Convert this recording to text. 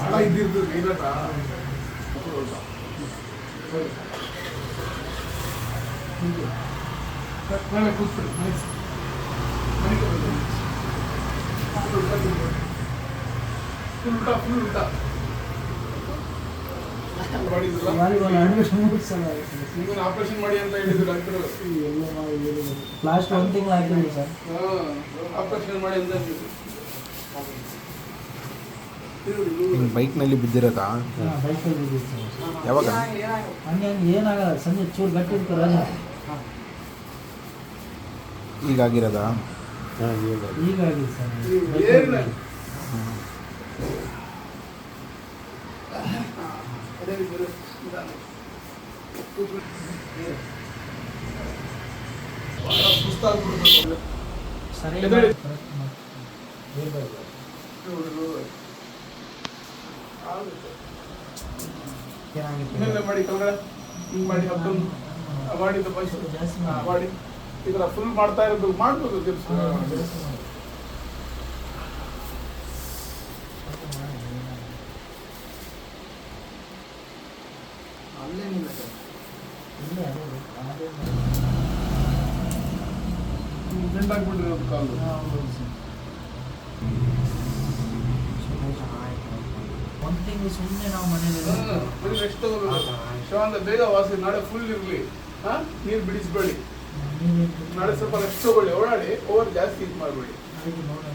ಹಣ ಇದ್ದಿದ್ದು ನೀರಟ ನಾಳೆ ಕೂತ್ಬಿಡಿ ಫುಲ್ ಊಟ ಆಪರೇಷನ್ ಮಾಡಿ ಅಂತ ಹೇಳಿದ್ರು ಡಾಕ್ಟರ್. ಲಾಸ್ಟ್ 1 ತಿಂಗಳು ಆಗಿಲ್ಲ ಸರ್. ಆಪರೇಷನ್ ಮಾಡಿ ಅಂತ ಹೇಳಿದ್ರು. ಬೈಕ್ನಲ್ಲಿ ಬಿದ್ದಿರೋದಾ? ಬೈಕಲ್ಲಿ ಬಿದ್ದಿತ್ತು. ಯಾವಾಗ? ಹಂಗೆ ಏನಾಗಲ್ಲ, ಸಂಜೆ ಚೂರು ಗಟ್ಟಿ ಇರ್ತಾರೆ. ಈಗಾಗಿರೋದಾ? ಹೀಗಾಗಿ ಸರ್ ಸರಿ ಮಾಡಿ ಕಲ್ಗಡೆ ಹಿಂಗೆ ಮಾಡಿ ಹತ್ತೊಂದು ಮಾಡಿದ್ದು ಜಾಸ್ತಿ ಮಾಡಿ ಈ ಥರ ಫುಲ್ ಮಾಡ್ತಾ ಇರೋದು ಮಾಡ್ಬೋದು. ಅಲ್ಲೇನಿಲ್ಲ ಸರ್, ಇಲ್ಲೇ ಗಂಟಾಗ್ಬಿಟ್ಟಿರೋದು ಕಾಲು. ಒಂದು ತಿಂಗಳು ಸುಮ್ಮನೆ ನಾವು ಮನೇಲಿ ನೆಕ್ಸ್ಟ್ ತಗೋಬೇಕು. ಶಿವಾನಂದ ಬೇಗ ವಾಸಿ, ನಾಳೆ ಫುಲ್ ಇರಲಿ. ನೀರು ಬಿಡಿಸ್ಬೇಡಿ. ನಾಳೆ ಸ್ವಲ್ಪ ನೆಕ್ಸ್ಟ್ ತಗೊಳ್ಳಿ, ಓಡಾಡಿ, ಓವರ್ ಜಾಸ್ತಿ ಇದು ಮಾಡಬೇಡಿ. ನೋಡೋಣ.